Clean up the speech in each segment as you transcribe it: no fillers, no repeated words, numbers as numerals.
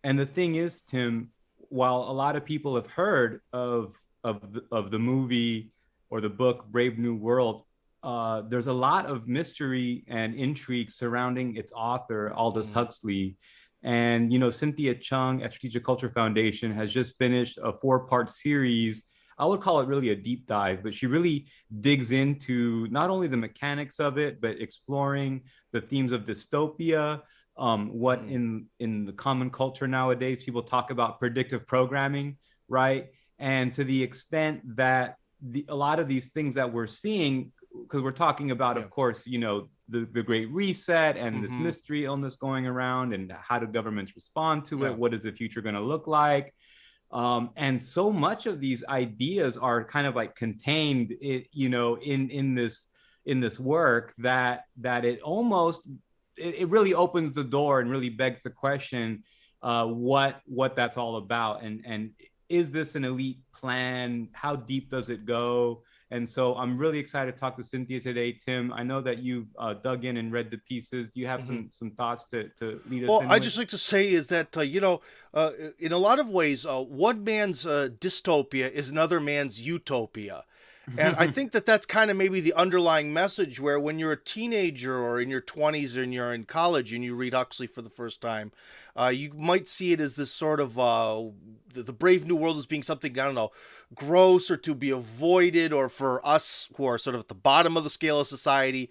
And the thing is, Tim, while a lot of people have heard of the movie or the book Brave New World, there's a lot of mystery and intrigue surrounding its author, Aldous Mm. Huxley. And Cynthia Chung at Strategic Culture Foundation has just finished a 4-part series. I would call it really a deep dive, but she really digs into not only the mechanics of it, but exploring the themes of dystopia, what Mm. in the common culture nowadays people talk about predictive programming, right? And to the extent that a lot of these things that we're seeing, because we're talking about, Yeah. of course, the Great Reset and this Mm-hmm. mystery illness going around, and how do governments respond to it? Yeah. What is the future going to look like? And so much of these ideas are kind of like contained, in this work, that it really opens the door and really begs the question, what that's all about, and is this an elite plan? How deep does it go? And so I'm really excited to talk to Cynthia today. Tim, I know that you've dug in and read the pieces. Do you have Mm-hmm. some thoughts to lead us Well, in I with? just like to say is that in a lot of ways, one man's dystopia is another man's utopia. And I think that that's kind of maybe the underlying message where when you're a teenager or in your 20s and you're in college and you read Huxley for the first time, you might see it as this sort of the Brave New World as being something, I don't know, gross or to be avoided, or for us who are sort of at the bottom of the scale of society,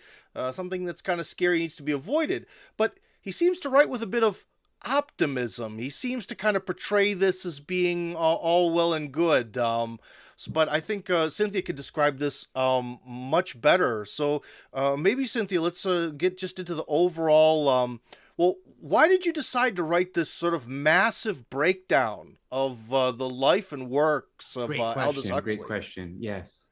something that's kind of scary, needs to be avoided. But he seems to write with a bit of optimism. He seems to kind of portray this as being all well and good. But I think Cynthia could describe this much better. So maybe, Cynthia, let's get just into the overall. Well, why did you decide to write this sort of massive breakdown of the life and works of Great Aldous question. Great Huxley? question. Yes.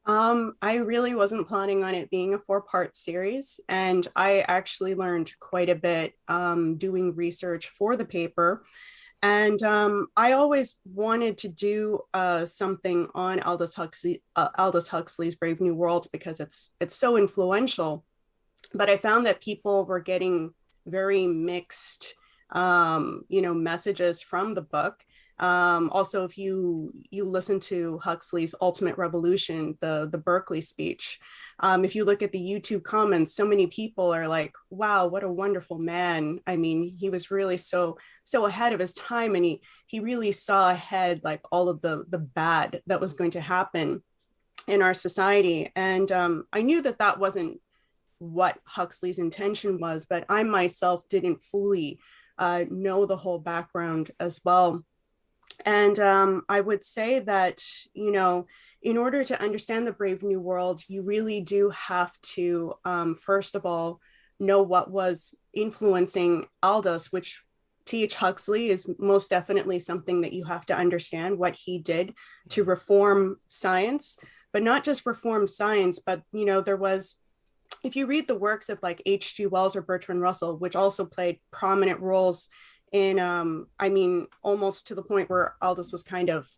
I really wasn't planning on it being a 4-part series, and I actually learned quite a bit doing research for the paper. And I always wanted to do something on Aldous Huxley's Brave New World, because it's so influential. But I found that people were getting very mixed, messages from the book. Also, if you listen to Huxley's Ultimate Revolution, the Berkeley speech, if you look at the YouTube comments, so many people are like, "Wow, what a wonderful man!" I mean, he was really so ahead of his time, and he really saw ahead, like all of the bad that was going to happen in our society. And I knew that that wasn't what Huxley's intention was, but I myself didn't fully know the whole background as well. And I would say that, in order to understand the Brave New World, you really do have to, first of all, know what was influencing Aldous, which T.H. Huxley is most definitely something that you have to understand what he did to reform science, but not just reform science, but, there was, if you read the works of like H.G. Wells or Bertrand Russell, which also played prominent roles in, I mean, almost to the point where Aldous was kind of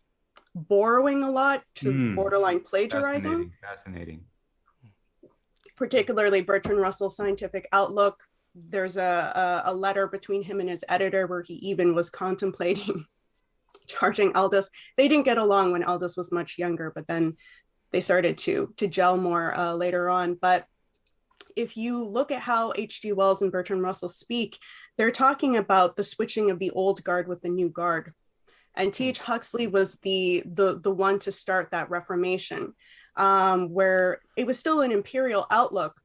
borrowing a lot to Mm, borderline plagiarizing, fascinating. Fascinating. particularly Bertrand Russell's Scientific Outlook. There's a letter between him and his editor where he even was contemplating charging Aldous. They didn't get along when Aldous was much younger, but then they started to gel more later on. But if you look at how H.G. Wells and Bertrand Russell speak, they're talking about the switching of the old guard with the new guard. And T.H. Huxley was the one to start that reformation, where it was still an imperial outlook,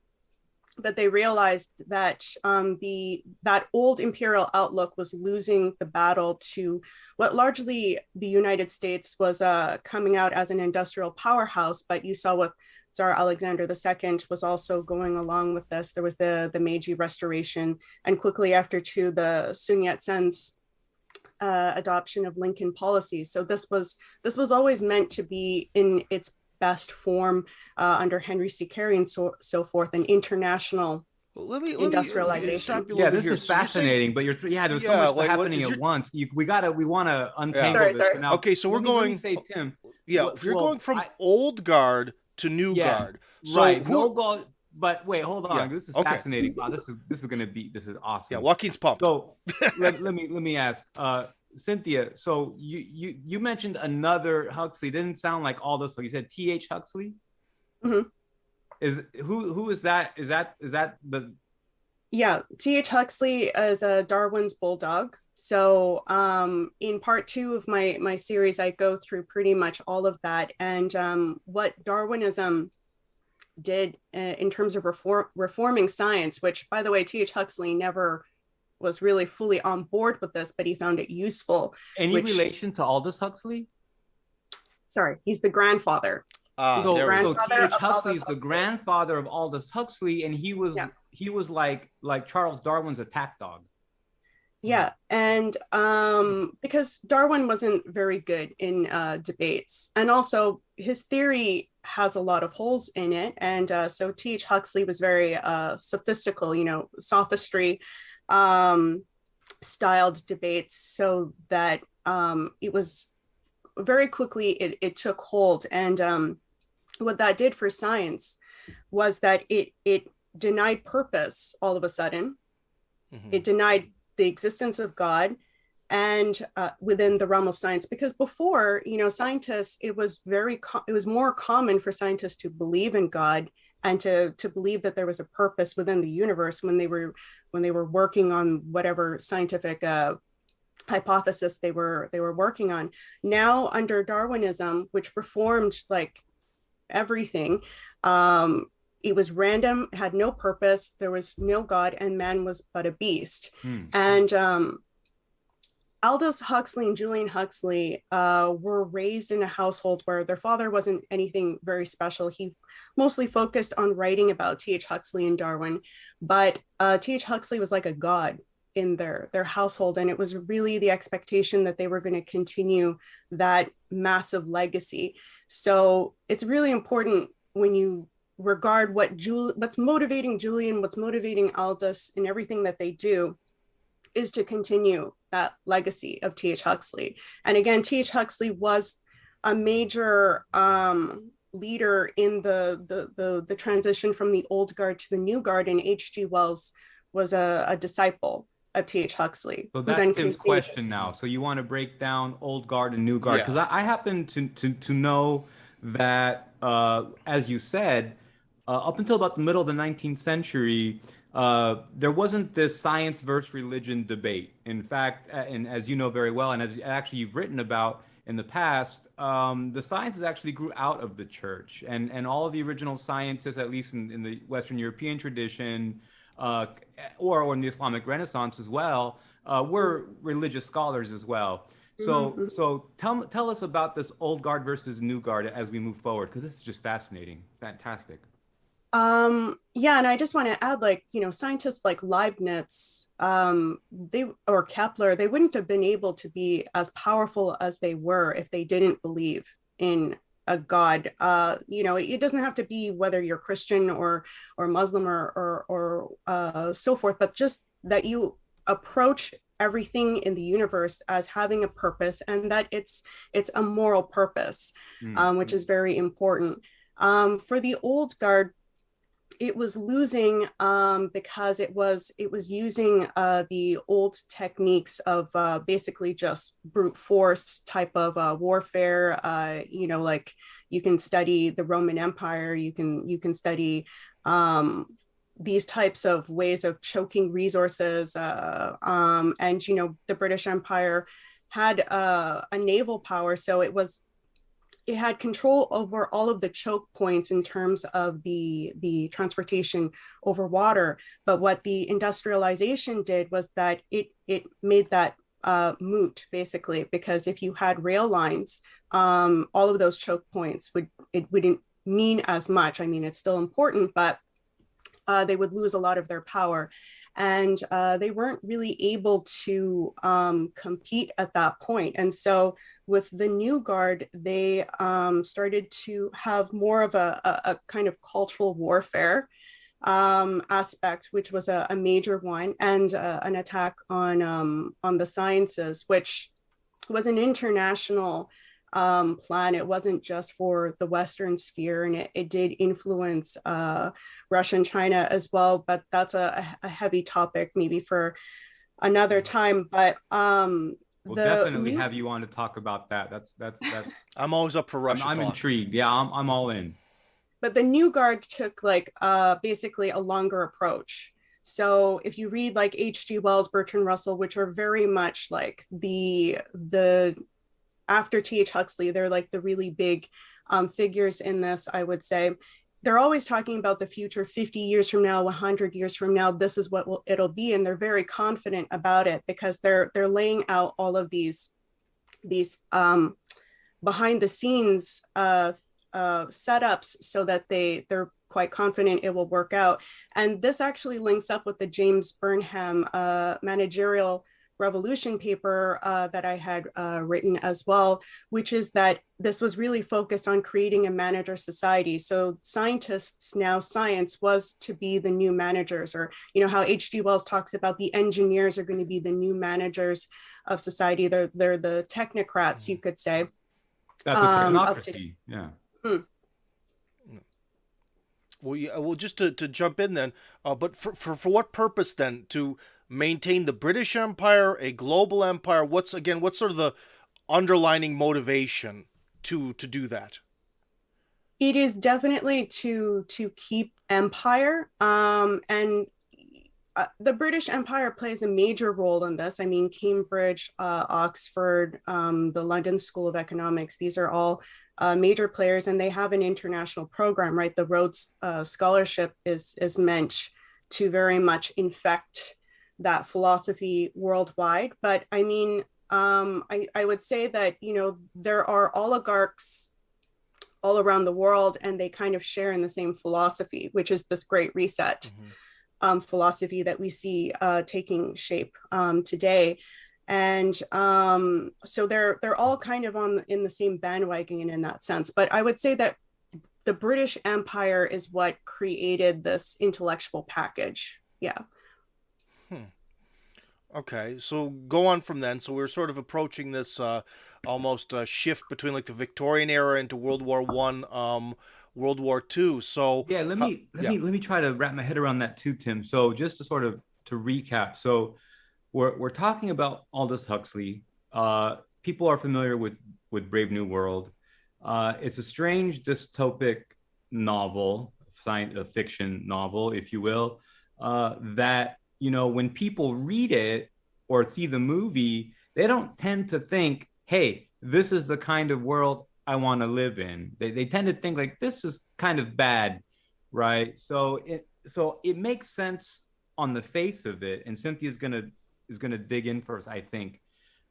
but they realized that that old imperial outlook was losing the battle to what largely the United States was coming out as an industrial powerhouse. But you saw what Tsar Alexander II was also going along with this. There was the Meiji Restoration, and quickly after too, the Sun Yat-sen's adoption of Lincoln policy. So this was always meant to be in its best form under Henry C. Carey and so forth, an international Well, let me industrialization. stop you a Yeah, little bit this here. is So you're saying, fascinating, but there's so yeah, much like what happening is at your, once. We want to yeah. untangle Sorry, this. So sorry. now, Okay, so we're let me going, say, Tim. yeah, if you're Well, going from old guard to new yeah, guard. So right. who, but wait, hold on. Yeah. This is Okay. fascinating. Wow, this is awesome. Yeah, Joaquin's pumped. So let me ask, Cynthia. So you mentioned another Huxley. Didn't sound like Aldous. So you said T.H. Huxley. Mhm. Is who is that? Is that the? Yeah, T.H. Huxley is a Darwin's bulldog. So in part two of my series, I go through pretty much all of that and what Darwinism did in terms of reforming science, which, by the way, T.H. Huxley never was really fully on board with this, but he found it useful. Any relation to Aldous Huxley? Sorry, he's the grandfather. So T.H. Huxley is the grandfather of Aldous Huxley, and he was like Charles Darwin's attack dog. Yeah, and because Darwin wasn't very good in debates, and also his theory has a lot of holes in it, and so T.H. Huxley was very sophistical, sophistry styled debates, so that it was very quickly it took hold, and what that did for science was that it denied purpose all of a sudden. Mm-hmm. It denied the existence of God and within the realm of science, because before, scientists, it was more common for scientists to believe in God and to believe that there was a purpose within the universe when they were working on whatever scientific hypothesis they were working on. Now under Darwinism, which reformed like everything, it was random, had no purpose, there was no God, and man was but a beast. And Aldous Huxley and Julian Huxley were raised in a household where their father wasn't anything very special. He mostly focused on writing about T.H. Huxley and Darwin, but T.H. Huxley was like a god in their household, and it was really the expectation that they were going to continue that massive legacy. So it's really important when you regard what's motivating Julian, what's motivating Aldous in everything that they do, is to continue that legacy of T.H. Huxley. And again, T.H. Huxley was a major leader in the transition from the old guard to the new guard, and H.G. Wells was a disciple of T.H. Huxley. So that's Tim's question now. So you want to break down old guard and new guard, because I happen to know that, as you said, up until about the middle of the 19th century, there wasn't this science versus religion debate. In fact, and as you know very well, and as actually you've written about in the past, the sciences actually grew out of the church, and all of the original scientists, at least in the Western European tradition, or in the Islamic Renaissance as well, were religious scholars as well. So tell us about this old guard versus new guard as we move forward, because this is just fascinating, fantastic. Yeah, and I just want to add, scientists like Leibniz, or Kepler, they wouldn't have been able to be as powerful as they were if they didn't believe in a God. It doesn't have to be whether you're Christian or Muslim or so forth, but just that you approach everything in the universe as having a purpose, and that it's a moral purpose, which is very important. For the old guard, it was losing because it was using the old techniques of basically just brute force type of warfare. Like you can study the Roman Empire, you can study these types of ways of choking resources, and the British Empire had a naval power, so it had control over all of the choke points in terms of the transportation over water. But what the industrialization did was that it made that moot, basically, because if you had rail lines, all of those choke points wouldn't mean as much. I mean, it's still important, but they would lose a lot of their power, and they weren't really able to compete at that point. And so with the new guard, they started to have more of a kind of cultural warfare aspect, which was a major one, and an attack on the sciences, which was an international plan. It wasn't just for the Western sphere, and it did influence Russia and China as well. But that's a heavy topic, maybe for another time. But We'll the definitely new have you on to talk about that. That's I'm always up for Russia I'm talk. intrigued. Yeah, I'm all in. but the new guard took like basically a longer approach. So if you read like H.G. Wells, Bertrand Russell, which are very much like the after T.H. Huxley, they're like the really big figures in this, I would say. They're always talking about the future 50 years from now, 100 years from now, this is what it'll be. And they're very confident about it because they're laying out all of these behind the scenes setups so that they're quite confident it will work out. And this actually links up with the James Burnham managerial revolution paper that I had written as well, which is that this was really focused on creating a manager society. So scientists, now science was to be the new managers, or how H.G. Wells talks about the engineers are going to be the new managers of society. They're the technocrats, you could say. That's a technocracy. Yeah. Well, yeah, well, just to jump in then, but for what purpose then? To maintain the British Empire, a global empire? What's sort of the underlining motivation to do that? It is definitely to keep empire, and the British Empire plays a major role in this. I mean, Cambridge, Oxford, the London School of Economics, these are all major players, and they have an international program, right? The Rhodes Scholarship is meant to very much infect that philosophy worldwide. But I mean, I would say that, there are oligarchs all around the world, and they kind of share in the same philosophy, which is this Great Reset philosophy that we see taking shape today. And so they're all kind of in the same bandwagon in that sense. But I would say that the British Empire is what created this intellectual package. Yeah. Okay, so go on from then. So we're sort of approaching this almost shift between like the Victorian era into World War One, World War Two. So yeah, let me try to wrap my head around that too, Tim. So just to recap, so we're talking about Aldous Huxley. People are familiar with Brave New World. It's a strange dystopic novel, science fiction novel, if you will, that when people read it or see the movie, they don't tend to think, hey, this is the kind of world I want to live in. They tend to think like, this is kind of bad, right? So it makes sense on the face of it. And Cynthia's gonna dig in first, I think,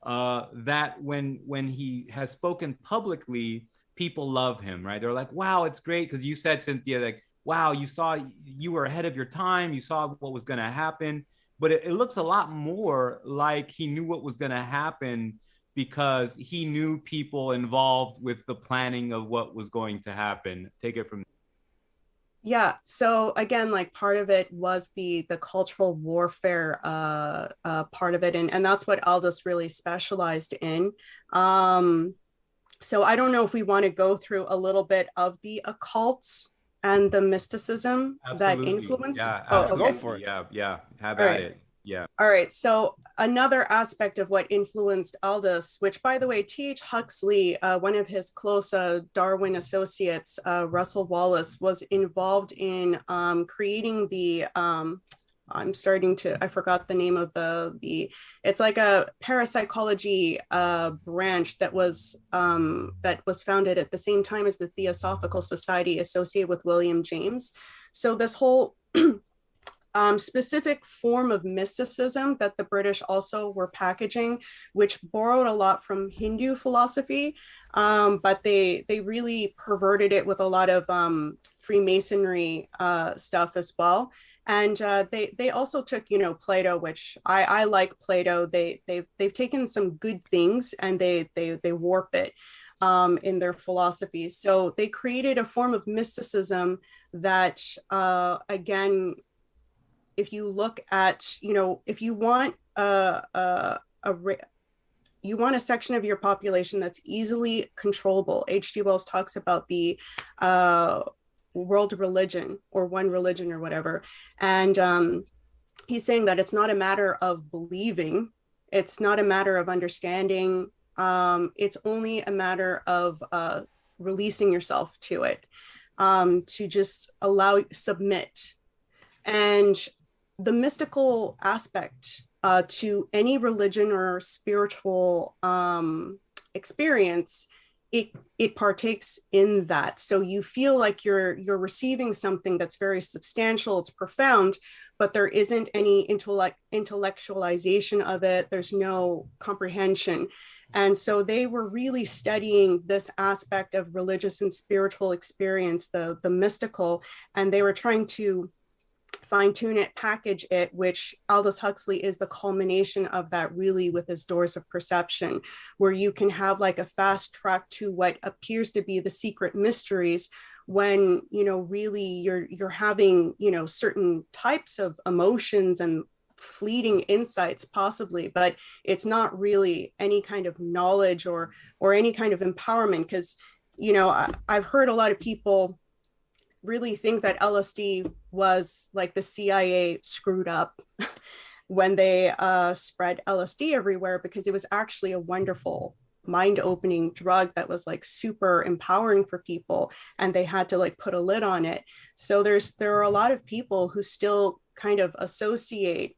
that when he has spoken publicly, people love him, right? They're like, wow, it's great. Because you said, Cynthia, like, wow, you were ahead of your time. You saw what was going to happen. But it looks a lot more like he knew what was going to happen because he knew people involved with the planning of what was going to happen. Take it from. Yeah. So again, like part of it was the cultural warfare part of it. And that's what Aldous really specialized in. So I don't know if we want to go through a little bit of the occult and the mysticism that influenced. Yeah, go for it. Yeah. Have at it. Yeah. All right. So another aspect of what influenced Aldous, which by the way, T.H. Huxley, one of his close Darwin associates, Russell Wallace, was involved in creating the I forgot the name of it's like a parapsychology branch that was founded at the same time as the Theosophical Society associated with William James. So this whole specific form of mysticism that the British also were packaging, which borrowed a lot from Hindu philosophy, but they really perverted it with a lot of Freemasonry stuff as well. And they also took, Plato, which I like Plato. They've taken some good things and they warp it in their philosophies. So they created a form of mysticism that, again, if you look at, if you want you want a section of your population that's easily controllable. H.G. Wells talks about the world religion, or one religion or whatever. And he's saying that it's not a matter of believing, it's not a matter of understanding, it's only a matter of releasing yourself to it, to just submit. And the mystical aspect to any religion or spiritual experience, it partakes in that. So you feel like you're receiving something that's very substantial, it's profound, but there isn't any intellectualization of it. There's no comprehension. And so they were really studying this aspect of religious and spiritual experience, the mystical, and they were trying to fine-tune it, package it, which Aldous Huxley is the culmination of that, really, with his Doors of Perception, where you can have like a fast track to what appears to be the secret mysteries, when, you know, really you're having, you know, certain types of emotions and fleeting insights possibly, but it's not really any kind of knowledge or any kind of empowerment. Because, you know, I've heard a lot of people really think that LSD was like the CIA screwed up when they spread LSD everywhere, because it was actually a wonderful mind-opening drug that was like super empowering for people, and they had to like put a lid on it. So there are a lot of people who still kind of associate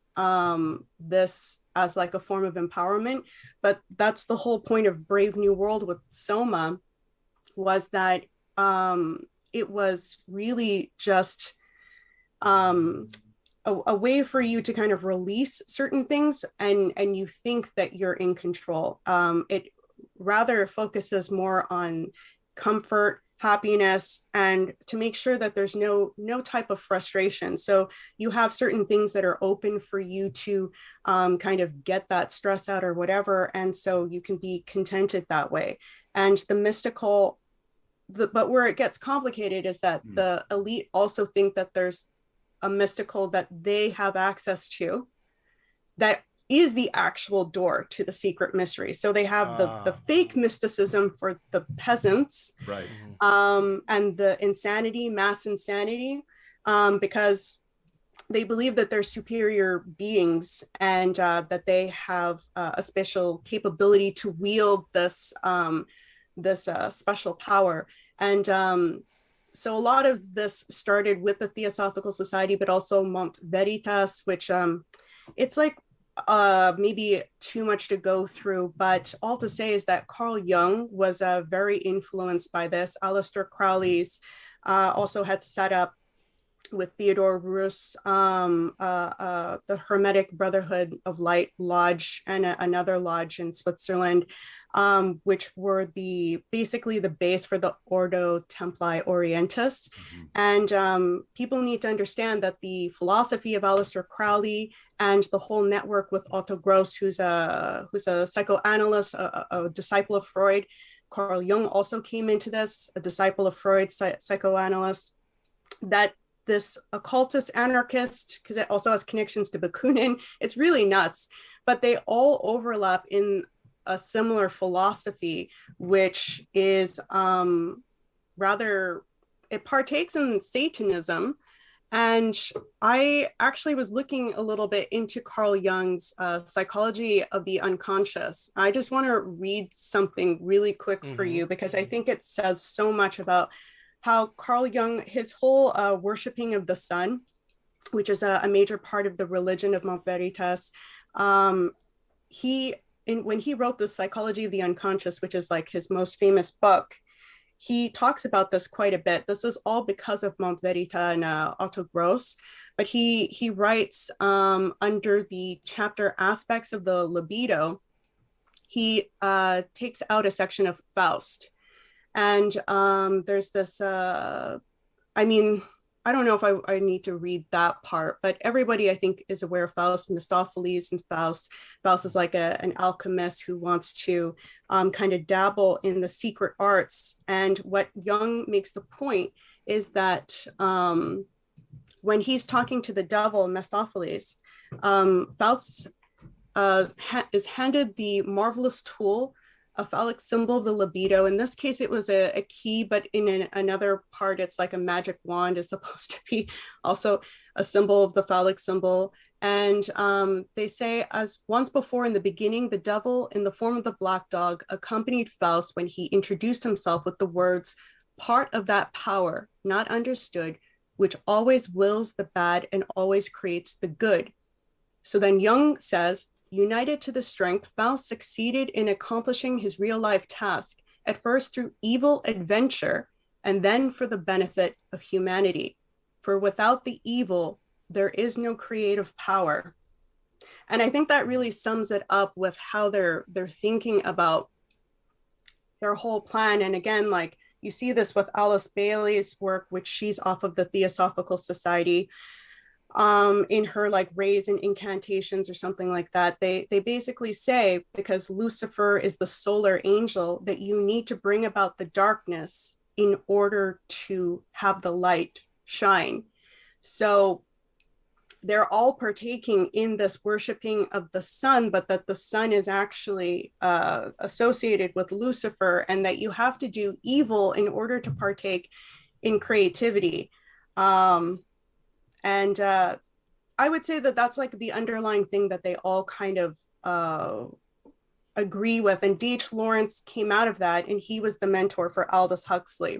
this as like a form of empowerment, but that's the whole point of Brave New World with Soma, was that it was really just a way for you to kind of release certain things, and you think that you're in control. It rather focuses more on comfort, happiness, and to make sure that there's no type of frustration. So you have certain things that are open for you to kind of get that stress out or whatever, and so you can be contented that way. And the mystical, but where it gets complicated is that the elite also think that there's a mystical that they have access to that is the actual door to the secret mystery. So they have the fake mysticism for the peasants, right? And the insanity, mass insanity, because they believe that they're superior beings, and that they have a special capability to wield this special power. And so a lot of this started with the Theosophical Society, but also Mont Veritas, which it's like maybe too much to go through, but all to say is that Carl Jung was very influenced by this. Aleister Crowley's also had set up with Theodore Roos, the Hermetic Brotherhood of Light Lodge, and another lodge in Switzerland, which were basically the base for the Ordo Templi Orientis. And people need to understand that the philosophy of Aleister Crowley and the whole network with Otto Gross, who's a psychoanalyst, a disciple of Freud. Carl Jung also came into this, a disciple of Freud, psychoanalyst, that this occultist anarchist, because it also has connections to Bakunin. It's really nuts, but they all overlap in a similar philosophy, which is rather, it partakes in Satanism. And I actually was looking a little bit into Carl Jung's psychology of the unconscious. I just want to read something really quick for you, because I think it says so much about how Carl Jung, his whole worshiping of the sun, which is a major part of the religion of Mont Veritas, when he wrote the Psychology of the Unconscious, which is like his most famous book, he talks about this quite a bit. This is all because of Mont Veritas and Otto Gross, but he writes under the chapter Aspects of the Libido, he takes out a section of Faust. And there's this, I mean, I don't know if I need to read that part, but everybody I think is aware of Faust, Mephistopheles and Faust. Faust is like an alchemist who wants to kind of dabble in the secret arts. And what Jung makes the point is that when he's talking to the devil, Mephistopheles, Faust's is handed the marvelous tool, a phallic symbol of the libido. In this case, it was a key, but in another part, it's like a magic wand is supposed to be also a symbol of the phallic symbol. And they say, as once before in the beginning, the devil in the form of the black dog accompanied Faust when he introduced himself with the words, part of that power, not understood, which always wills the bad and always creates the good. So then Jung says, united to the strength, Faust succeeded in accomplishing his real life task, at first through evil adventure, and then for the benefit of humanity. For without the evil, there is no creative power. And I think that really sums it up with how they're thinking about their whole plan. And again, like you see this with Alice Bailey's work, which she's off of the Theosophical Society, in her like rays and incantations or something like that. They basically say, because Lucifer is the solar angel, that you need to bring about the darkness in order to have the light shine. So they're all partaking in this worshiping of the sun, but that the sun is actually associated with Lucifer, and that you have to do evil in order to partake in creativity. And I would say that that's like the underlying thing that they all kind of agree with. And D.H. Lawrence came out of that, and he was the mentor for Aldous Huxley.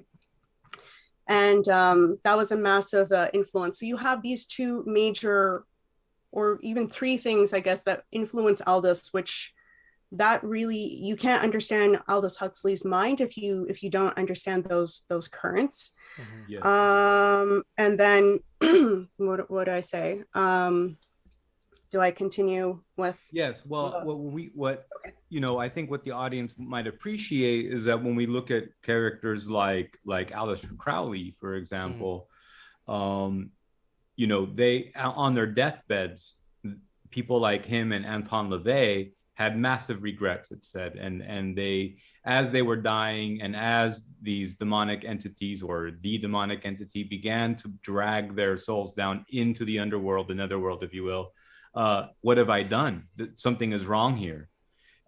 And that was a massive influence. So you have these two major, or even three things, I guess, that influence Aldous, which that really, you can't understand Aldous Huxley's mind if you don't understand those currents. Mm-hmm. Yeah. And then what do I say? Do I continue with? Yes. Well, I think what the audience might appreciate is that when we look at characters like Aleister Crowley, for example, they on their deathbeds, people like him and Anton LaVey had massive regrets, it said, and they, as they were dying, and as these demonic entities, or the demonic entity, began to drag their souls down into the underworld, the netherworld, if you will, what have I done? Something is wrong here.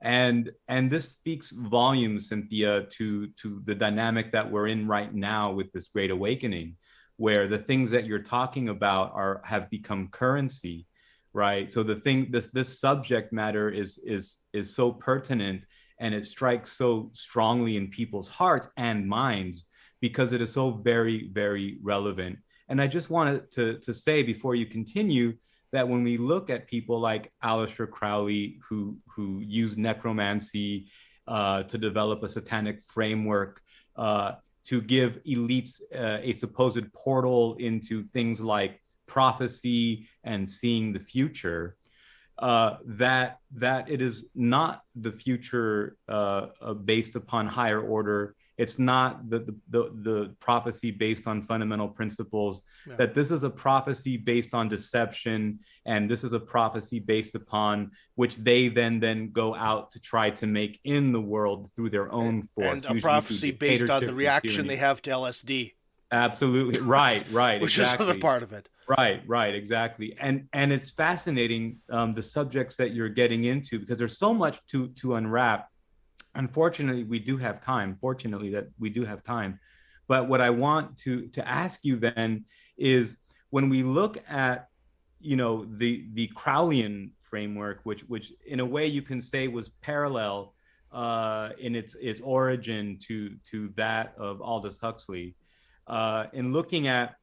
And this speaks volumes, Cynthia, to the dynamic that we're in right now with this great awakening, where the things that you're talking about have become currency, right? So this subject matter is so pertinent, and it strikes so strongly in people's hearts and minds because it is so very, very relevant. And I just wanted to say before you continue that when we look at people like Aleister Crowley, who used necromancy to develop a satanic framework to give elites a supposed portal into things like prophecy and seeing the future, that it is not the future based upon higher order. It's not the prophecy based on fundamental principles, that this is a prophecy based on deception, and this is a prophecy based upon which they then go out to try to make in the world through their own force. And a prophecy based on the reaction they have to LSD. Absolutely. Right, Which exactly. is another part of it. Right, exactly. And it's fascinating, the subjects that you're getting into, because there's so much to unwrap. Unfortunately, we do have time. Fortunately, that we do have time. But what I want to ask you then is, when we look at, the Crowleyan framework, which in a way you can say was parallel in its origin to that of Aldous Huxley, in looking at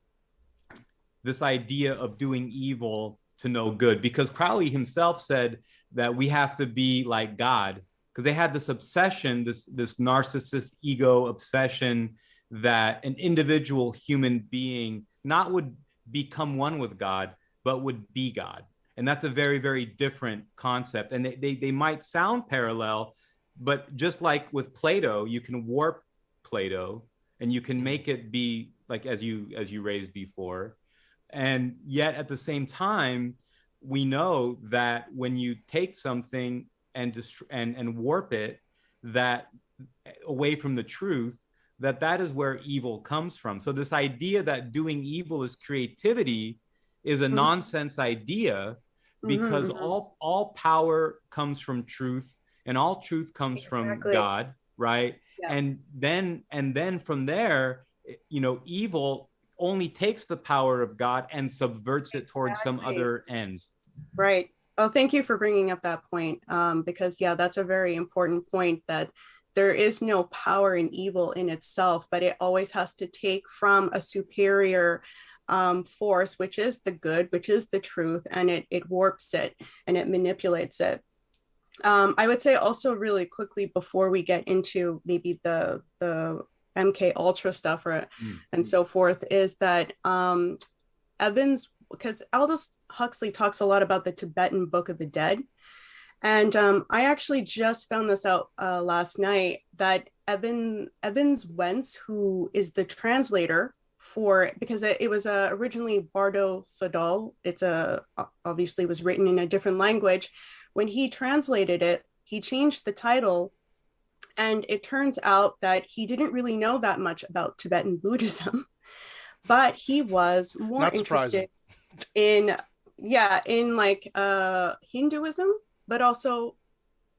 this idea of doing evil to know good, because Crowley himself said that we have to be like God, because they had this obsession, this narcissist ego obsession, that an individual human being not would become one with God, but would be God. And that's a very, very different concept. And they might sound parallel, but just like with Plato, you can warp Plato and you can make it be like, as you raised before. And yet at the same time, we know that when you take something and warp it that away from the truth, that is where evil comes from. So this idea that doing evil is creativity is a nonsense idea, because Mm-hmm. all power comes from truth, and all truth comes from Exactly. God, right? Yeah, And then from there, evil only takes the power of God and subverts it towards some exactly. other ends. Right. Oh, thank you for bringing up that point. Because yeah, that's a very important point, that there is no power in evil in itself, but it always has to take from a superior force, which is the good, which is the truth, and it warps it and it manipulates it. I would say also really quickly before we get into maybe the MK Ultra stuff and so forth, is that Evans, because Aldous Huxley talks a lot about the Tibetan Book of the Dead. And I actually just found this out last night, that Evans Wentz, who is the translator for, because it was originally Bardo Thodol, obviously was written in a different language. When he translated it, he changed the title, and it turns out that he didn't really know that much about Tibetan Buddhism, but he was more Not surprising. interested in, yeah, in like Hinduism, but also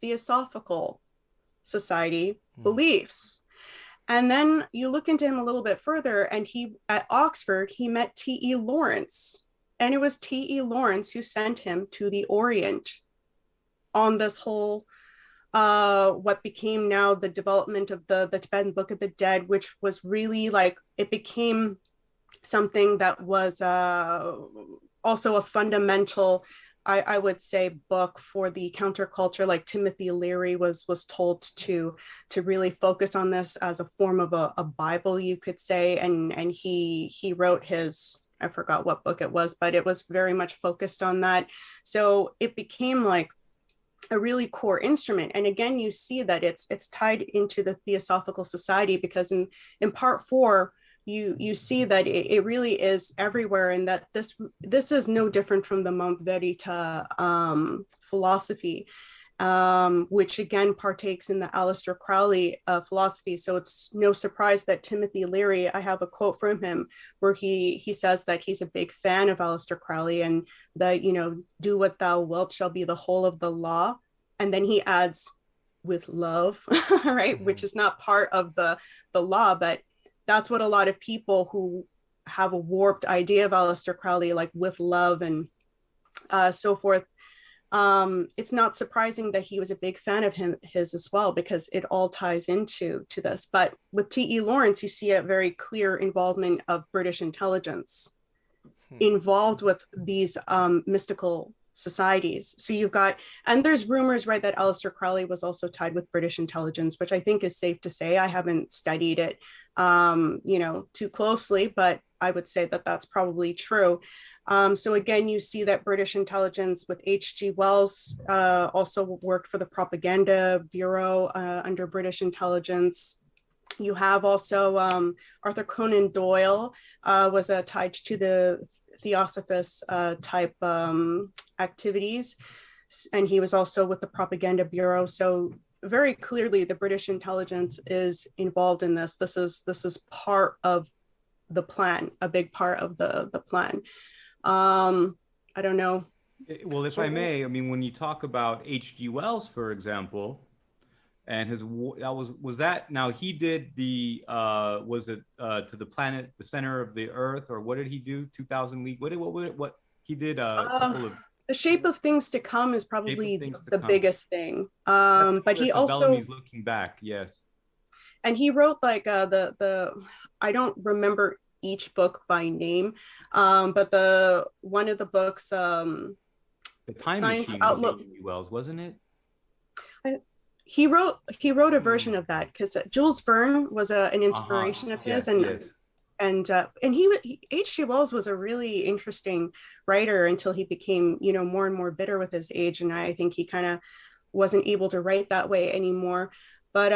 Theosophical Society beliefs. And then you look into him a little bit further, and he, at Oxford, he met T.E. Lawrence, and it was T.E. Lawrence who sent him to the Orient on this whole what became now the development of the Tibetan Book of the Dead, which was really like, it became something that was also a fundamental, I would say, book for the counterculture. Like Timothy Leary was told to really focus on this as a form of a Bible, you could say, and he wrote his, I forgot what book it was, but it was very much focused on that. So it became like a really core instrument. And again, you see that it's tied into the Theosophical Society, because in part 4, you see that it really is everywhere, and that this is no different from the Mount Verita philosophy, which again partakes in the Aleister Crowley philosophy. So it's no surprise that Timothy Leary, I have a quote from him where he says that he's a big fan of Aleister Crowley, and that, do what thou wilt shall be the whole of the law. And then he adds, with love, right? Which is not part of the law, but that's what a lot of people who have a warped idea of Aleister Crowley, like with love and so forth. It's not surprising that he was a big fan of his as well, because it all ties into this. But with T.E. Lawrence, you see a very clear involvement of British intelligence involved with these mystical societies. So you've got, and there's rumors, right, that Aleister Crowley was also tied with British intelligence, which I think is safe to say. I haven't studied it, too closely, but I would say that that's probably true. So again, you see that British intelligence with H.G. Wells also worked for the Propaganda Bureau under British intelligence. You have also Arthur Conan Doyle was tied to the Theosophist type activities, and he was also with the Propaganda Bureau. So very clearly, the British intelligence is involved in this. This is part of the plan, a big part of the plan. I don't know. Well, if I may, I mean, when you talk about H.G. Wells, for example, and was that now he did the was it to the planet, the center of the earth, or what did he do? 2000 League. What he did a couple of The Shape of Things to Come is probably the come. biggest thing. That's But he also, Bellamy's Looking Back, yes. and he wrote like the I don't remember each book by name, but the one of the books, The Time Science Machine Outlook. was H.G. Wells, wasn't it? He wrote a version of that, because Jules Verne was an inspiration of his, yes. and H.G. Wells was a really interesting writer until he became, more and more bitter with his age, and I think he kind of wasn't able to write that way anymore. But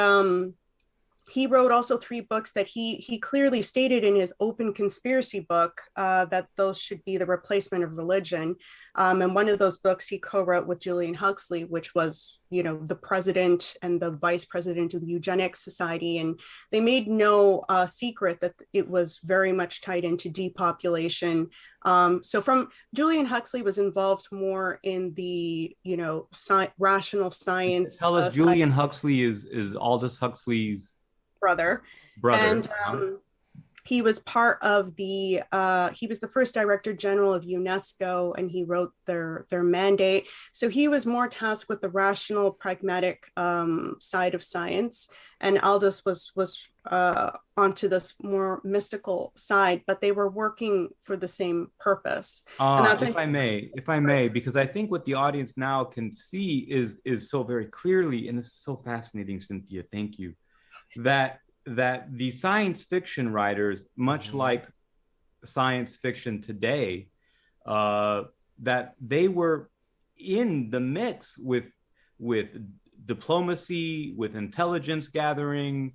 he wrote also 3 books that he clearly stated in his Open Conspiracy book that those should be the replacement of religion. And one of those books he co-wrote with Julian Huxley, which was, the president and the vice president of the Eugenics Society. And they made no secret that it was very much tied into depopulation. So from Julian Huxley was involved more in the, rational science. Tell us, Julian Huxley is Aldous Huxley's brother. And he was part of he was the first director general of UNESCO, and he wrote their mandate. So he was more tasked with the rational, pragmatic side of science, and Aldous was onto this more mystical side, but they were working for the same purpose. And that's if I may, because I think what the audience now can see is so very clearly, and this is so fascinating, Cynthia, thank you, that the science fiction writers, much like science fiction today, that they were in the mix with diplomacy, with intelligence gathering,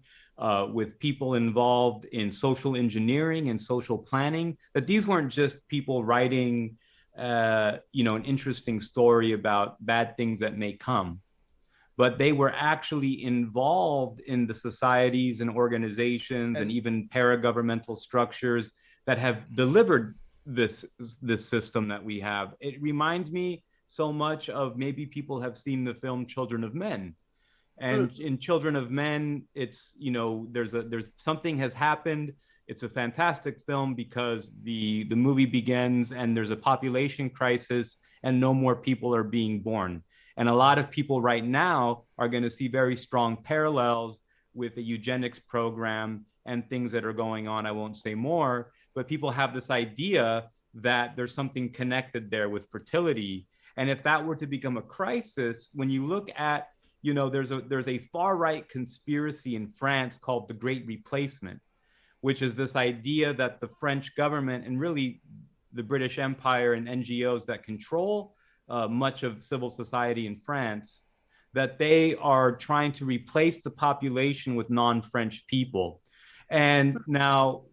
with people involved in social engineering and social planning, that these weren't just people writing, an interesting story about bad things that may come, but they were actually involved in the societies and organizations and even paragovernmental structures that have delivered this system that we have. It reminds me so much of, maybe people have seen the film Children of Men. And in Children of Men, it's, there's something has happened. It's a fantastic film because the movie begins and there's a population crisis and no more people are being born. And a lot of people right now are going to see very strong parallels with the eugenics program and things that are going on. I won't say more, but people have this idea that there's something connected there with fertility. And if that were to become a crisis, when you look at, there's a far right conspiracy in France called the Great Replacement, which is this idea that the French government and really the British Empire and NGOs that control much of civil society in France, that they are trying to replace the population with non-French people. And now,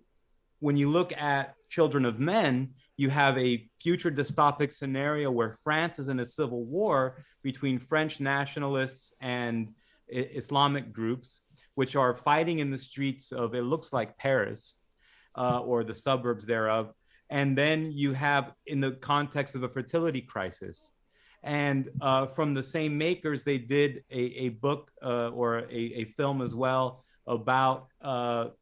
when you look at Children of Men, you have a future dystopic scenario where France is in a civil war between French nationalists and Islamic groups, which are fighting in the streets of, it looks like, Paris or the suburbs thereof. And then you have, in the context of a fertility crisis. And from the same makers, they did a book or a film as well about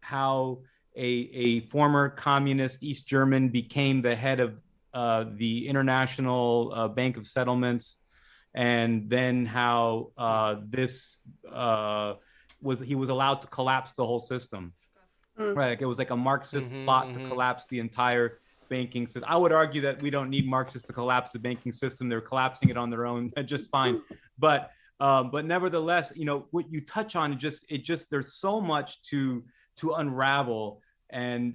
how a former communist East German became the head of the International Bank of Settlements. And then how he was allowed to collapse the whole system. Right, like it was like a Marxist plot to collapse the entire banking system. I would argue that we don't need Marxists to collapse the banking system. They're collapsing it on their own just fine. But nevertheless, what you touch on, it just there's so much to unravel and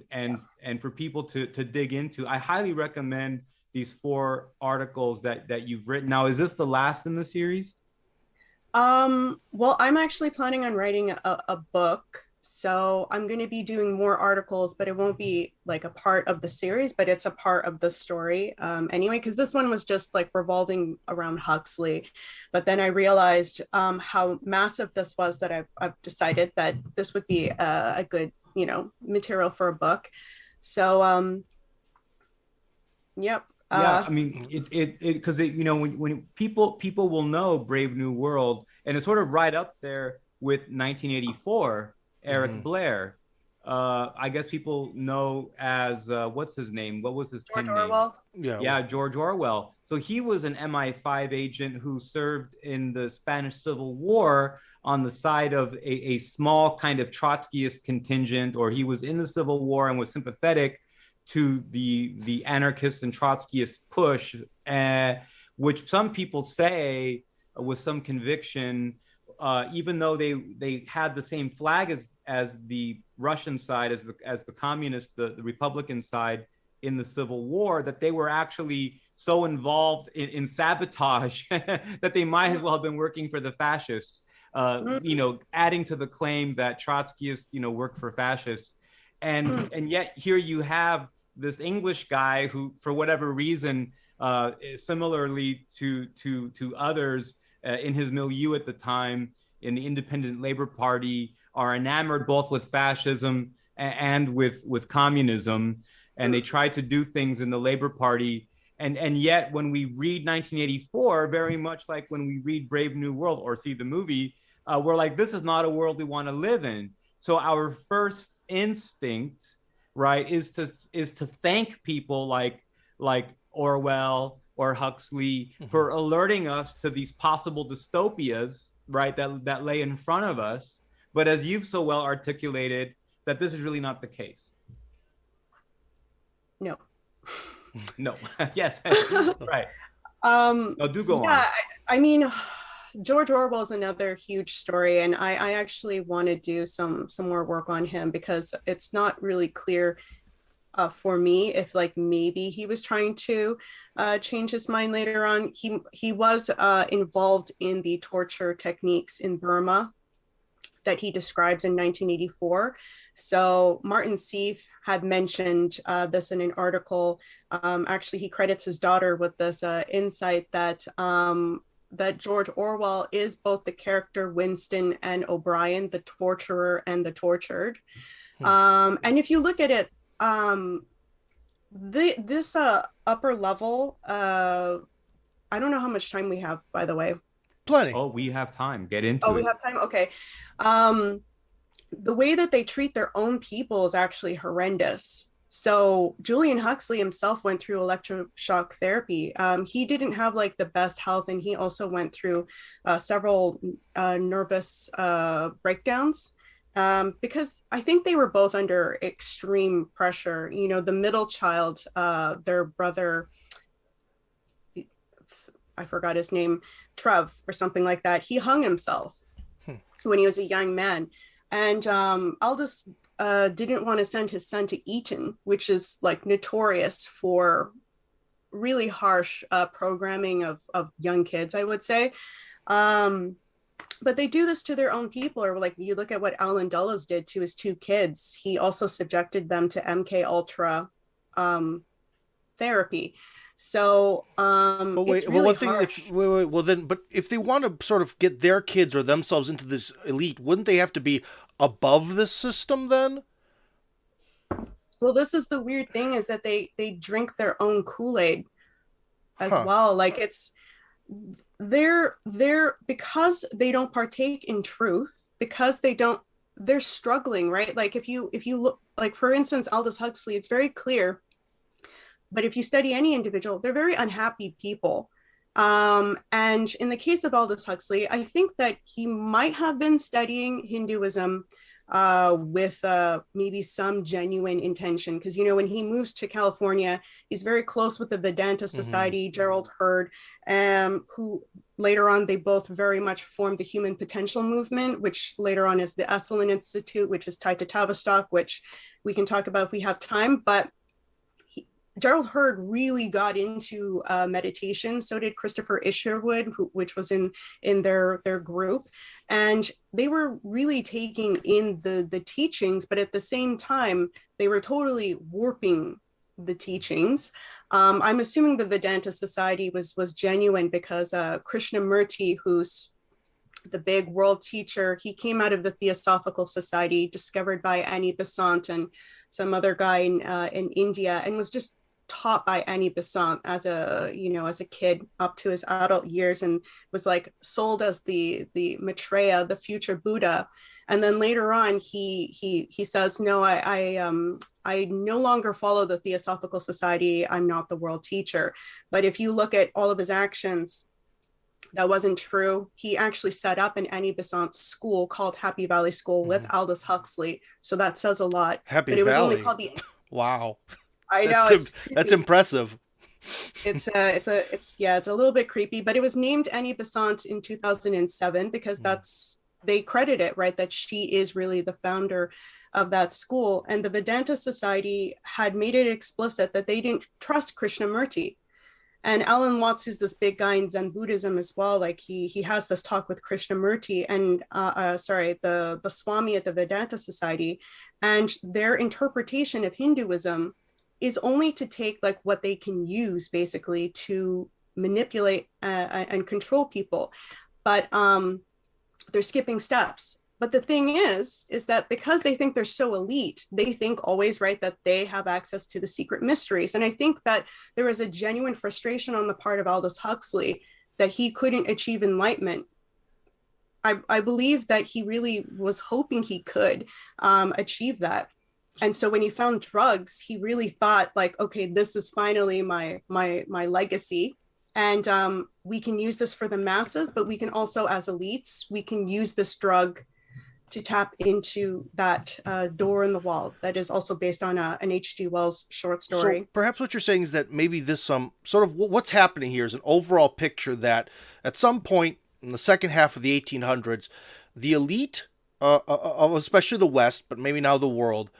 for people to dig into. I highly recommend these 4 articles that you've written. Now, is this the last in the series? Well, I'm actually planning on writing a book. So I'm going to be doing more articles, but it won't be like a part of the series, but it's a part of the story anyway, because this one was just like revolving around Huxley. But then I realized how massive this was that I've decided that this would be a good, material for a book. So, yep. Yeah, I mean, because when people will know Brave New World, and it's sort of right up there with 1984. Eric Blair, I guess people know as what's his name? What was his pen name? George Orwell. Yeah, George Orwell. So he was an MI5 agent who served in the Spanish Civil War on the side of a small kind of Trotskyist contingent, or he was in the Civil War and was sympathetic to the anarchist and Trotskyist push, which some people say with some conviction. Even though they had the same flag as the Russian side, as the communist, the Republican side in the Civil War, that they were actually so involved in sabotage that they might as well have been working for the fascists. adding to the claim that Trotskyists, worked for fascists. And yet here you have this English guy who, for whatever reason, similarly to others in his milieu at the time in the Independent Labor Party, are enamored both with fascism and with communism. And they try to do things in the Labor Party. And yet when we read 1984, very much like when we read Brave New World or see the movie, we're like, this is not a world we want to live in. So our first instinct, right, is to thank people like Orwell or Huxley for alerting us to these possible dystopias, right, that lay in front of us. But as you've so well articulated, that this is really not the case. No. No. Yes. Right. No, do go on. I mean, George Orwell is another huge story, and I actually want to do some more work on him, because it's not really clear for me if like maybe he was trying to change his mind later on. He was involved in the torture techniques in Burma that he describes in 1984. So Martin Seif had mentioned this in an article. Actually, he credits his daughter with this insight that that George Orwell is both the character Winston and O'Brien, the torturer and the tortured. And if you look at it, this upper level, I don't know how much time we have, by the way. Plenty. Oh, we have time. Get into it. Oh, we have time? Okay. The way that they treat their own people is actually horrendous. So Julian Huxley himself went through electroshock therapy. He didn't have like the best health, and he also went through several nervous breakdowns, because I think they were both under extreme pressure. The middle child, their brother, I forgot his name, Trev or something like that, he hung himself when he was a young man. And Aldous didn't want to send his son to Eton, which is like notorious for really harsh programming of young kids, I would say. But they do this to their own people. Or like you look at what Alan Dulles did to his two kids. He also subjected them to MK Ultra therapy. So but wait, it's really one thing, harsh. but if they want to sort of get their kids or themselves into this elite, wouldn't they have to be above this system then? Well, this is the weird thing, is that they drink their own Kool-Aid as well. Like they're because they don't partake in truth, because they're struggling, right? Like if you look, like for instance, Aldous Huxley, it's very clear. But if you study any individual, they're very unhappy people. And in the case of Aldous Huxley, I think that he might have been studying Hinduism with maybe some genuine intention. Because, when he moves to California, he's very close with the Vedanta Society, Gerald Hurd, who later on, they both very much formed the Human Potential Movement, which later on is the Esalen Institute, which is tied to Tavistock, which we can talk about if we have time. But Gerald Hurd really got into meditation. So did Christopher Isherwood, which was in their group. And they were really taking in the teachings, but at the same time, they were totally warping the teachings. I'm assuming the Vedanta Society was genuine, because Krishnamurti, who's the big world teacher, he came out of the Theosophical Society, discovered by Annie Besant and some other guy in India, and was just taught by Annie Besant as a kid up to his adult years, and was like sold as the Maitreya, the future Buddha. And then later on, he says, no, I no longer follow the Theosophical Society. I'm not the world teacher. But if you look at all of his actions, that wasn't true. He actually set up an Annie Besant school called Happy Valley School with Aldous Huxley. So that says a lot. Happy but it was Valley. only called the. Wow. I know that's impressive. It's a little bit creepy, but it was named Annie Besant in 2007 because they credit it, right, that she is really the founder of that school. And the Vedanta Society had made it explicit that they didn't trust Krishnamurti. And Alan Watts, who's this big guy in Zen Buddhism as well, like he has this talk with Krishnamurti and the Swami at the Vedanta Society, and their interpretation of Hinduism is only to take like what they can use basically to manipulate and control people, but they're skipping steps. But the thing is that because they think they're so elite, they think always, right, that they have access to the secret mysteries. And I think that there was a genuine frustration on the part of Aldous Huxley that he couldn't achieve enlightenment. I believe that he really was hoping he could achieve that. And so when he found drugs, he really thought like, okay, this is finally my legacy. And we can use this for the masses, but we can also, as elites, we can use this drug to tap into that door in the wall that is also based on an H.G. Wells short story. So perhaps what you're saying is that maybe this sort of what's happening here is an overall picture that at some point in the second half of the 1800s, the elite, especially the West, but maybe now the world,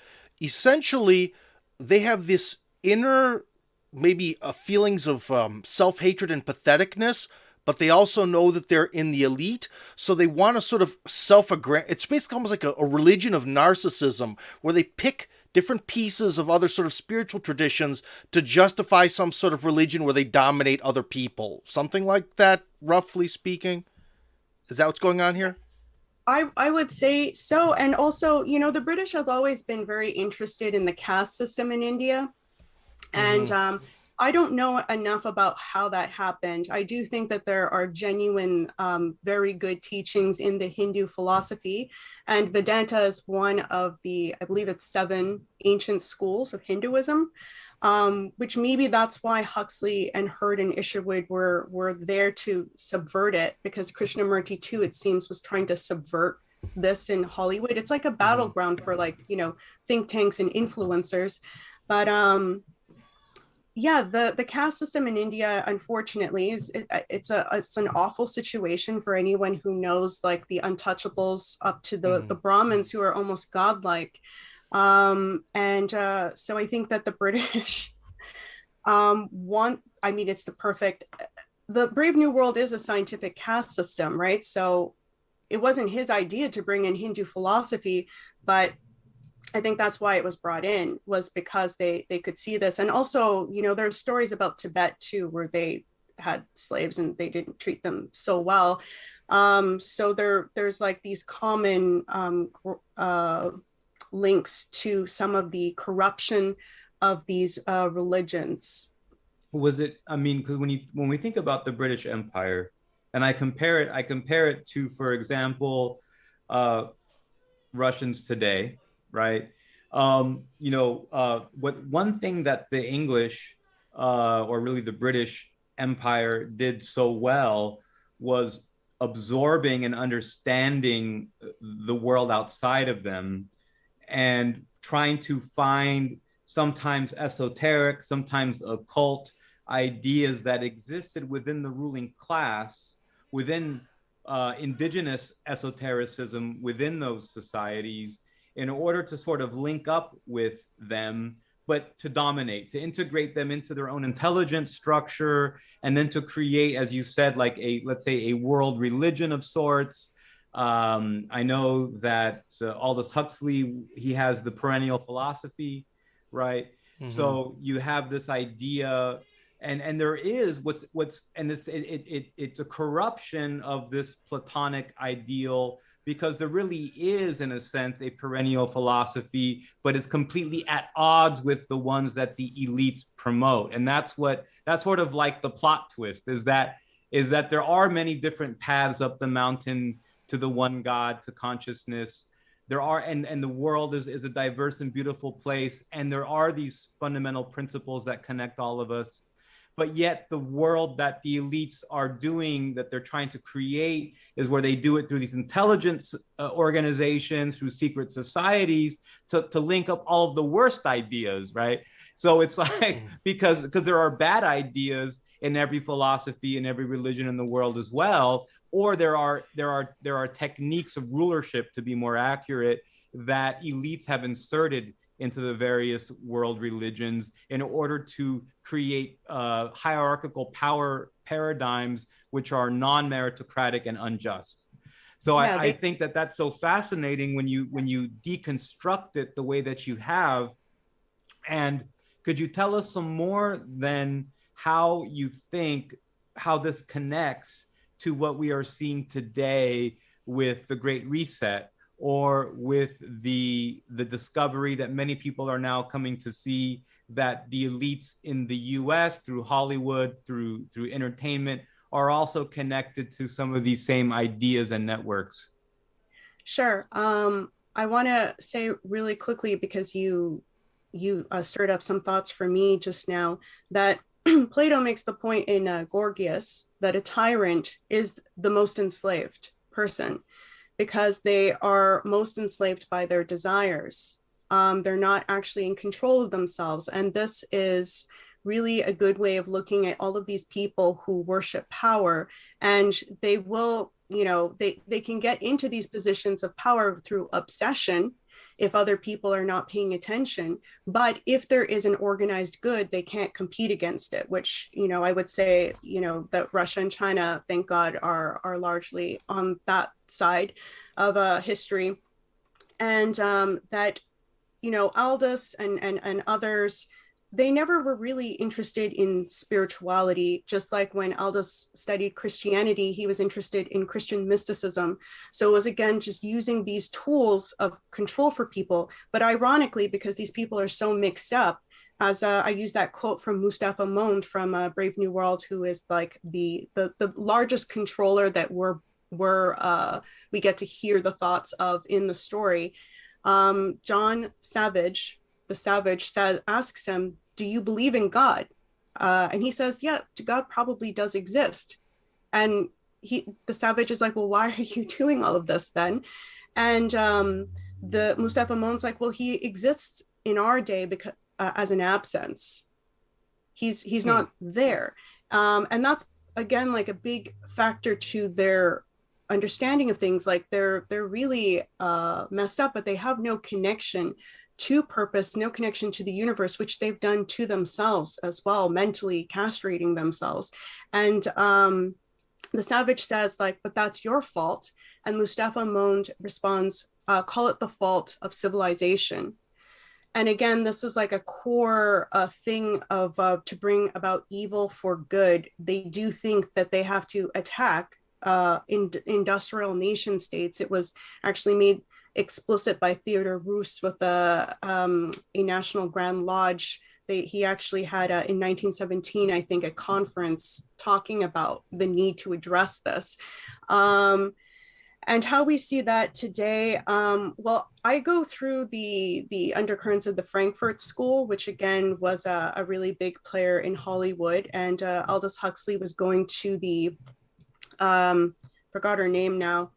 essentially they have this inner maybe feelings of self-hatred and patheticness, but they also know that they're in the elite, so they want to sort of it's basically almost like a religion of narcissism, where they pick different pieces of other sort of spiritual traditions to justify some sort of religion where they dominate other people. Something like that, roughly speaking. Is that what's going on here? I would say so. And also, you know, the British have always been very interested in the caste system in India. And I don't know enough about how that happened. I do think that there are genuine, very good teachings in the Hindu philosophy. And Vedanta is one of the, I believe it's 7 ancient schools of Hinduism, which maybe that's why Huxley and Hurd and Isherwood were there to subvert it, because Krishnamurti too, it seems, was trying to subvert this in Hollywood. It's like a battleground for like, you know, think tanks and influencers. But yeah, the caste system in India, unfortunately, it's an awful situation for anyone who knows like the untouchables up to the Brahmins, who are almost godlike. So I think that the British it's the Brave New World is a scientific caste system, right? So it wasn't his idea to bring in Hindu philosophy, but I think that's why it was brought in, was because they could see this. And also, you know, there's stories about Tibet too, where they had slaves and they didn't treat them so well. So there's like these common links to some of the corruption of these religions. Was it, I mean, because when we think about the British Empire, and I compare it to, for example, Russians today, right? What one thing that the English or really the British Empire did so well was absorbing and understanding the world outside of them and trying to find sometimes esoteric, sometimes occult ideas that existed within the ruling class, within indigenous esotericism within those societies, in order to sort of link up with them, but to dominate, to integrate them into their own intelligence structure, and then to create, as you said, like let's say a world religion of sorts. I know that Aldous Huxley, he has the Perennial Philosophy, right? So you have this idea, and there is it's a corruption of this Platonic ideal, because there really is, in a sense, a perennial philosophy, but it's completely at odds with the ones that the elites promote. And that's sort of like the plot twist, is that there are many different paths up the mountain to the one God, to consciousness. There are, and the world is a diverse and beautiful place. And there are these fundamental principles that connect all of us. But yet the world that the elites are doing, that they're trying to create, is where they do it through these intelligence organizations, through secret societies, to link up all of the worst ideas, right? So it's like, because there are bad ideas in every philosophy and every religion in the world as well, or there are techniques of rulership, to be more accurate, that elites have inserted into the various world religions in order to create hierarchical power paradigms which are non-meritocratic and unjust. So Yeah, I think that that's so fascinating when you deconstruct it the way that you have. And could you tell us some more then how you think how this connects to what we are seeing today with the Great Reset, or with the discovery that many people are now coming to see that the elites in the US through Hollywood, through entertainment, are also connected to some of these same ideas and networks? Sure. I want to say really quickly, because you stirred up some thoughts for me just now, that Plato makes the point in Gorgias that a tyrant is the most enslaved person, because they are most enslaved by their desires. They're not actually in control of themselves. And this is really a good way of looking at all of these people who worship power. And they will, they can get into these positions of power through obsession if other people are not paying attention. But if there is an organized good, they can't compete against it, which, I would say, that Russia and China, thank God, are largely on that side of history. And that, Aldous and others, they never were really interested in spirituality. Just like when Aldous studied Christianity, he was interested in Christian mysticism. So it was, again, just using these tools of control for people. But ironically, because these people are so mixed up, as I use that quote from Mustafa Mond from Brave New World, who is like the largest controller that we get to hear the thoughts of in the story. John Savage, the Savage, asks him, "Do you believe in God?" And he says, "Yeah, God probably does exist." And the Savage is like, "Well, why are you doing all of this then?" And the Mustafa Mond's like, "Well, he exists in our day because as an absence. He's not there." And that's, again, like a big factor to their understanding of things. Like they're really messed up, but they have no connection to purpose, no connection to the universe, which they've done to themselves as well, mentally castrating themselves. And the Savage says, like, "But that's your fault." And Mustafa Mond responds, "Call it the fault of civilization." And again, this is like a core thing of to bring about evil for good. They do think that they have to attack industrial nation states. It was actually made explicit by Theodore Roos with a National Grand Lodge. He actually had in 1917, I think, a conference talking about the need to address this. And how we see that today, well, I go through the undercurrents of the Frankfurt School, which again was a really big player in Hollywood. And Aldous Huxley was going to the, forgot her name now.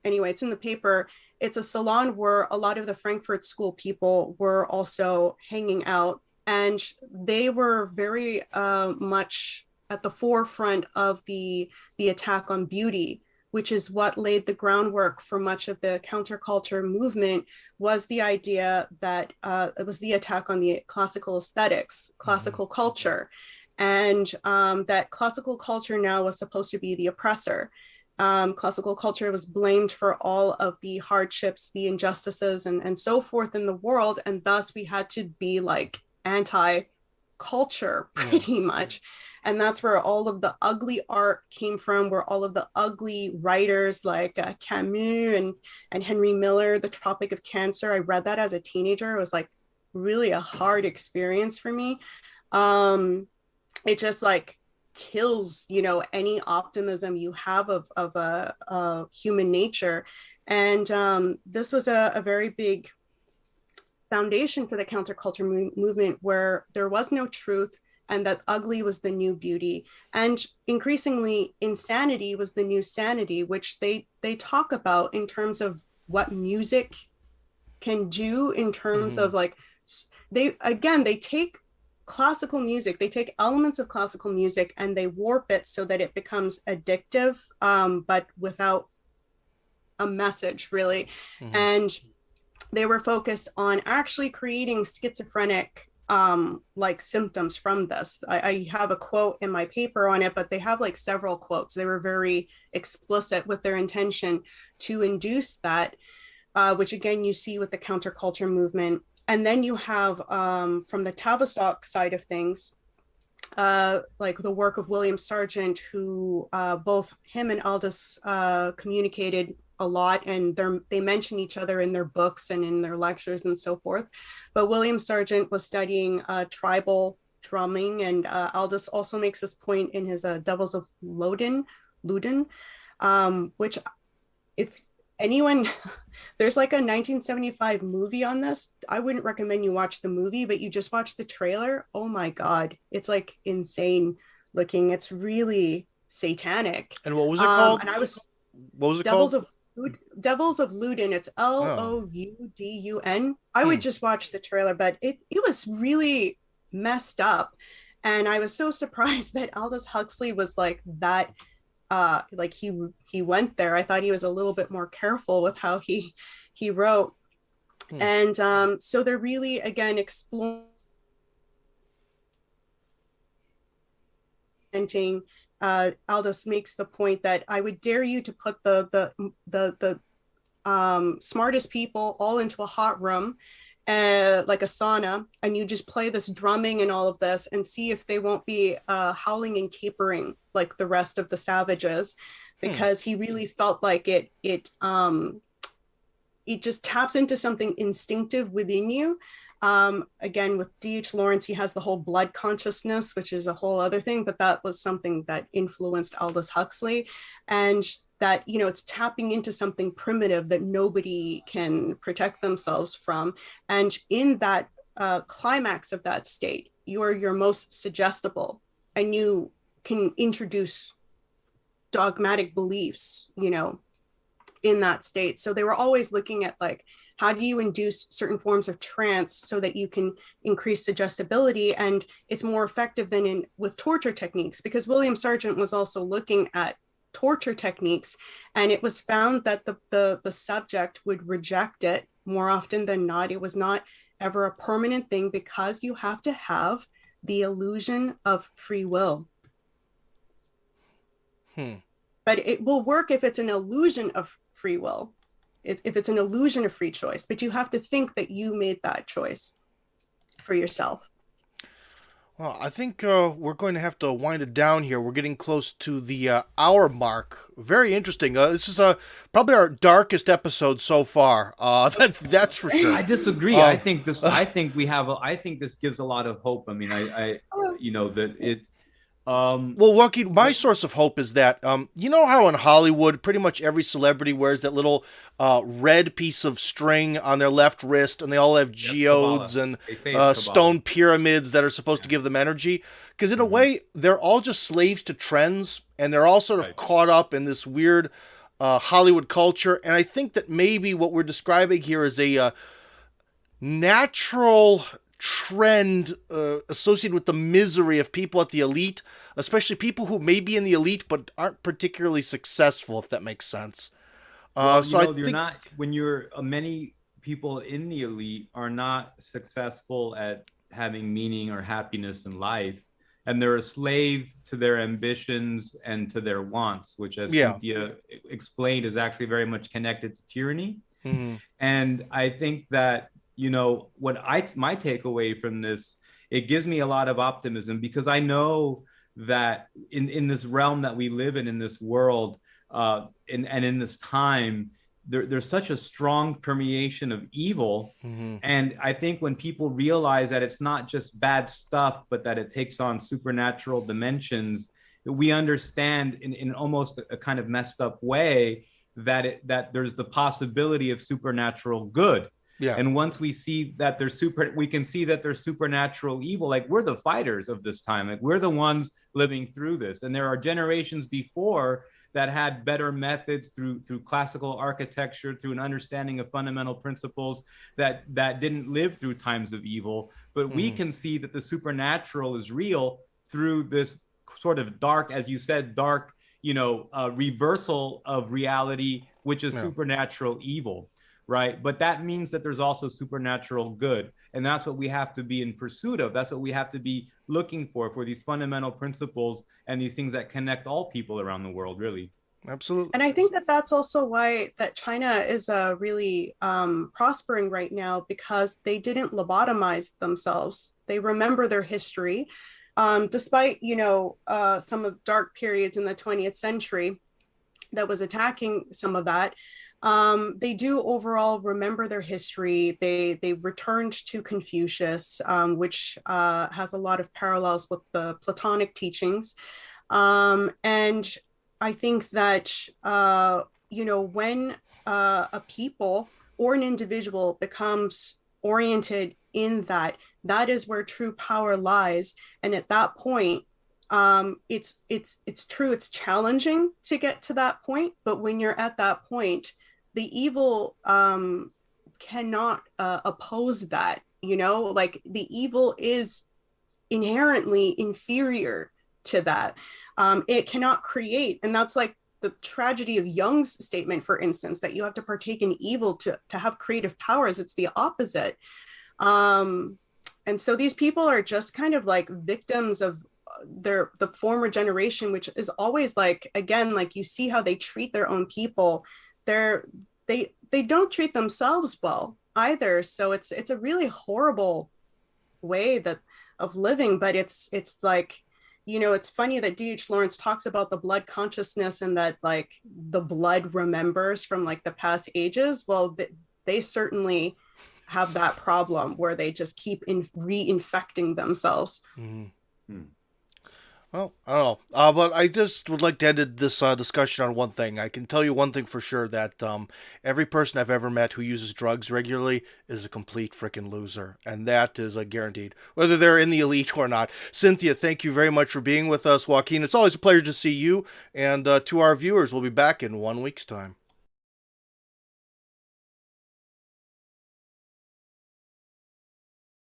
Anyway, it's in the paper. It's a salon where a lot of the Frankfurt School people were also hanging out. And they were very much at the forefront of the attack on beauty, which is what laid the groundwork for much of the counterculture movement, was the idea that it was the attack on the classical aesthetics, classical culture, and that classical culture now was supposed to be the oppressor. Classical culture was blamed for all of the hardships, the injustices, and so forth in the world, and thus we had to be like anti-culture pretty much. And that's where all of the ugly art came from, where all of the ugly writers like Camus and Henry Miller, The Tropic of Cancer. I read that as a teenager. It was like really a hard experience for me. It just like kills, any optimism you have of human nature. And this was a very big foundation for the counterculture movement, where there was no truth, and that ugly was the new beauty, and increasingly insanity was the new sanity, which they talk about in terms of what music can do, in terms of like, they take classical music, they take elements of classical music and they warp it so that it becomes addictive, but without a message really. And they were focused on actually creating schizophrenic like symptoms from this. I have a quote in my paper on it, but they have like several quotes. They were very explicit with their intention to induce that, which again you see with the counterculture movement. And then you have from the Tavistock side of things, like the work of William Sargent, who both him and Aldous communicated a lot, and they mention each other in their books and in their lectures and so forth. But William Sargent was studying tribal drumming, and Aldous also makes this point in his Devils of Loudon, which if anyone, there's like a 1975 movie on this. I wouldn't recommend you watch the movie, but you just watch the trailer. Oh my God, it's like insane looking. It's really satanic. And what was it called? And I was what was it called? Devils of Loudon. It's Loudun. I would just watch the trailer, but it was really messed up. And I was so surprised that Aldous Huxley was like that. Like he went there. I thought he was a little bit more careful with how he wrote. And so they're really, again, exploring Aldous makes the point that I would dare you to put the smartest people all into a hot room, like a sauna, and you just play this drumming and all of this and see if they won't be howling and capering like the rest of the savages, because he really felt like it just taps into something instinctive within you. Again, with D.H. Lawrence, he has the whole blood consciousness, which is a whole other thing, but that was something that influenced Aldous Huxley, and that, you know, it's tapping into something primitive that nobody can protect themselves from. And in that climax of that state, you are your most suggestible, and you can introduce dogmatic beliefs, you know, in that state. So they were always looking at like, how do you induce certain forms of trance so that you can increase suggestibility? And it's more effective than with torture techniques, because William Sargent was also looking at torture techniques, and it was found that the subject would reject it more often than not. It was not ever a permanent thing, because you have to have the illusion of free will. But it will work if it's an illusion of free will, if it's an illusion of free choice, but you have to think that you made that choice for yourself. Well, I think we're going to have to wind it down here. We're getting close to the hour mark. Very interesting. This is probably our darkest episode so far. That's for sure. I disagree. I think this gives a lot of hope. I mean, I you know, that it. Well, Joaquin, my source of hope is that, you know how in Hollywood, pretty much every celebrity wears that little red piece of string on their left wrist, and they all have geodes and stone pyramids that are supposed to give them energy? Because in a way, they're all just slaves to trends, and they're all sort of caught up in this weird Hollywood culture. And I think that maybe what we're describing here is a natural trend associated with the misery of people at the elite, especially people who may be in the elite but aren't particularly successful, if that makes sense. So I think when you're many people in the elite are not successful at having meaning or happiness in life, and they're a slave to their ambitions and to their wants, which, as Cynthia explained, is actually very much connected to tyranny. And I think that, you know, my takeaway from this, it gives me a lot of optimism, because I know that in this realm that we live in this world, and in this time, there's such a strong permeation of evil. And I think when people realize that it's not just bad stuff, but that it takes on supernatural dimensions, we understand in almost a kind of messed up way that there's the possibility of supernatural good. And once we see that we can see that there's supernatural evil. Like, we're the fighters of this time. Like, we're the ones living through this. And there are generations before that had better methods through classical architecture, through an understanding of fundamental principles that didn't live through times of evil. But we can see that the supernatural is real through this sort of dark, as you said, dark, you know, reversal of reality, which is supernatural evil. right? But that means that there's also supernatural good. And that's what we have to be in pursuit of. That's what we have to be looking for these fundamental principles and these things that connect all people around the world, really. Absolutely. And I think that that's also why that China is really prospering right now, because they didn't lobotomize themselves. They remember their history, despite, some of dark periods in the 20th century that was attacking some of that. They do overall remember their history. They returned to Confucius, which has a lot of parallels with the Platonic teachings. And I think that, when a people or an individual becomes oriented in that, that is where true power lies. And at that point, it's true, it's challenging to get to that point. But when you're at that point, the evil cannot oppose that, like the evil is inherently inferior to that. It cannot create, and that's like the tragedy of Jung's statement, for instance, that you have to partake in evil to have creative powers. It's the opposite. And so these people are just kind of like victims of the former generation, which is always like, again, like you see how they treat their own people. They don't treat themselves well either. So it's a really horrible way of living. But it's like, it's funny that D.H. Lawrence talks about the blood consciousness and that like the blood remembers from like the past ages. Well, they certainly have that problem where they just keep reinfecting themselves. Mm-hmm. Well, I don't know, but I just would like to end this discussion on one thing. I can tell you one thing for sure, that every person I've ever met who uses drugs regularly is a complete freaking loser, and that is guaranteed, whether they're in the elite or not. Cynthia, thank you very much for being with us. Joaquin, it's always a pleasure to see you, and to our viewers, we'll be back in 1 week's time.